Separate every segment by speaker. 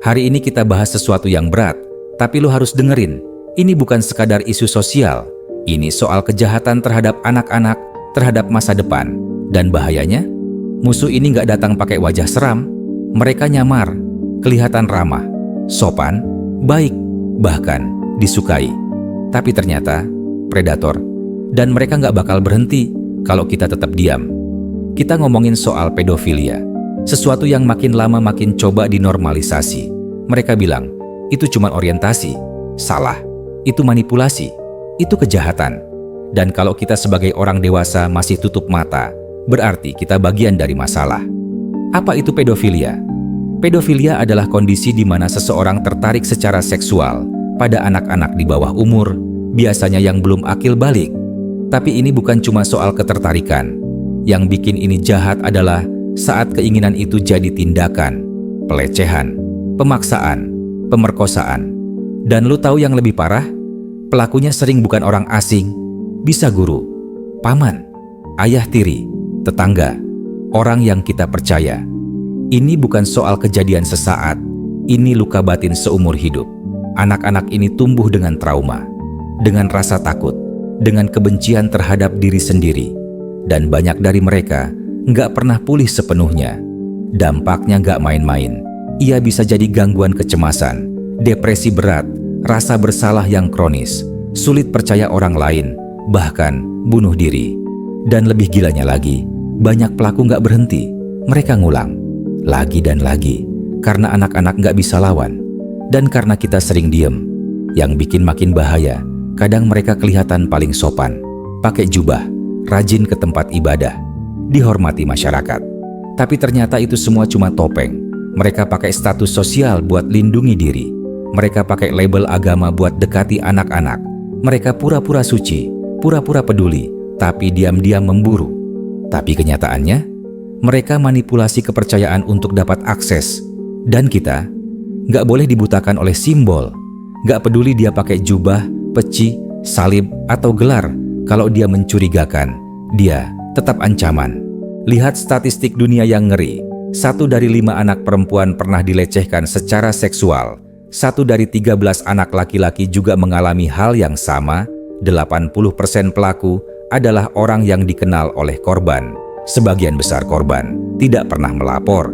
Speaker 1: Hari ini kita bahas sesuatu yang berat, tapi lu harus dengerin. Ini bukan sekadar isu sosial. Ini soal kejahatan terhadap anak-anak, terhadap masa depan. Dan bahayanya, musuh ini gak datang pakai wajah seram. Mereka nyamar, kelihatan ramah, sopan, baik, bahkan disukai. Tapi ternyata predator. Dan mereka gak bakal berhenti kalau kita tetap diam. Kita ngomongin soal pedofilia. Sesuatu yang makin lama makin coba dinormalisasi. Mereka bilang, itu cuma orientasi. Salah, itu manipulasi, itu kejahatan. Dan kalau kita sebagai orang dewasa masih tutup mata, berarti kita bagian dari masalah. Apa itu pedofilia? Pedofilia adalah kondisi di mana seseorang tertarik secara seksual pada anak-anak di bawah umur, biasanya yang belum akil balik. Tapi ini bukan cuma soal ketertarikan. Yang bikin ini jahat adalah saat keinginan itu jadi tindakan, pelecehan, pemaksaan, pemerkosaan. Dan lu tahu yang lebih parah? Pelakunya sering bukan orang asing, bisa guru, paman, ayah tiri, tetangga, orang yang kita percaya. Ini bukan soal kejadian sesaat, ini luka batin seumur hidup. Anak-anak ini tumbuh dengan trauma, dengan rasa takut, dengan kebencian terhadap diri sendiri. Dan banyak dari mereka nggak pernah pulih sepenuhnya. Dampaknya nggak main-main. Ia bisa jadi gangguan kecemasan, depresi berat, rasa bersalah yang kronis, sulit percaya orang lain, bahkan bunuh diri. Dan lebih gilanya lagi, banyak pelaku nggak berhenti. Mereka ngulang, lagi dan lagi, karena anak-anak nggak bisa lawan. Dan karena kita sering diem, yang bikin makin bahaya, kadang mereka kelihatan paling sopan, pakai jubah, rajin ke tempat ibadah, dihormati masyarakat. Tapi ternyata itu semua cuma topeng. Mereka pakai status sosial buat lindungi diri. Mereka pakai label agama buat dekati anak-anak. Mereka pura-pura suci, pura-pura peduli, tapi diam-diam memburu. Tapi kenyataannya, mereka manipulasi kepercayaan untuk dapat akses. Dan kita nggak boleh dibutakan oleh simbol. Nggak peduli dia pakai jubah, peci, salib, atau gelar. Kalau dia mencurigakan, dia tetap ancaman. Lihat statistik dunia yang ngeri. 1 dari 5 anak perempuan pernah dilecehkan secara seksual. 1 dari 13 anak laki-laki juga mengalami hal yang sama. 80% pelaku adalah orang yang dikenal oleh korban. Sebagian besar korban tidak pernah melapor.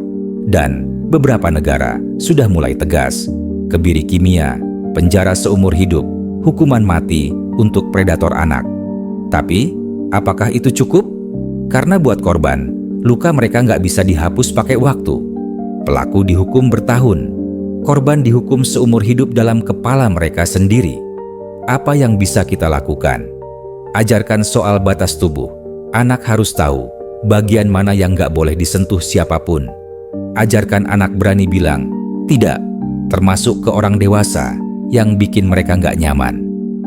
Speaker 1: Dan beberapa negara sudah mulai tegas. Kebiri kimia, penjara seumur hidup, hukuman mati untuk predator anak. Tapi, apakah itu cukup? Karena buat korban, luka mereka nggak bisa dihapus pakai waktu. Pelaku dihukum bertahun. Korban dihukum seumur hidup dalam kepala mereka sendiri. Apa yang bisa kita lakukan? Ajarkan soal batas tubuh. Anak harus tahu bagian mana yang nggak boleh disentuh siapapun. Ajarkan anak berani bilang, tidak, termasuk ke orang dewasa yang bikin mereka nggak nyaman.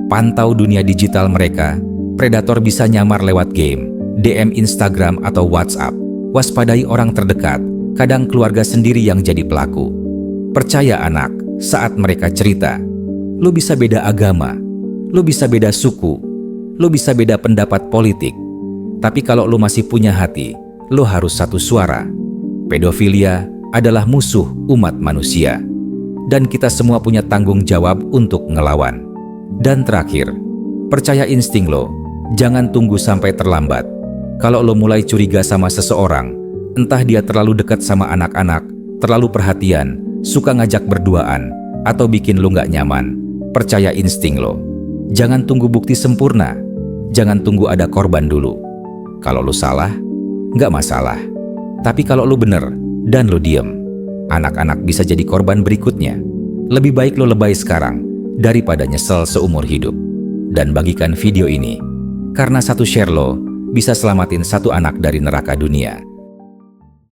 Speaker 1: Pantau dunia digital mereka. Predator bisa nyamar lewat game, DM Instagram atau WhatsApp. Waspadai orang terdekat, kadang keluarga sendiri yang jadi pelaku. Percaya anak saat mereka cerita. Lu bisa beda agama, lu bisa beda suku, lu bisa beda pendapat politik. Tapi kalau lu masih punya hati, lu harus satu suara. Pedofilia adalah musuh umat manusia. Dan kita semua punya tanggung jawab untuk ngelawan. Dan terakhir, percaya insting lo. Jangan tunggu sampai terlambat. Kalau lo mulai curiga sama seseorang, entah dia terlalu dekat sama anak-anak, terlalu perhatian, suka ngajak berduaan, atau bikin lo nggak nyaman, percaya insting lo. Jangan tunggu bukti sempurna. Jangan tunggu ada korban dulu. Kalau lo salah, nggak masalah. Tapi kalau lo bener dan lo diem, anak-anak bisa jadi korban berikutnya. Lebih baik lo lebay sekarang daripada nyesel seumur hidup. Dan bagikan video ini. Karena satu share lo bisa selamatin 1 anak dari neraka dunia.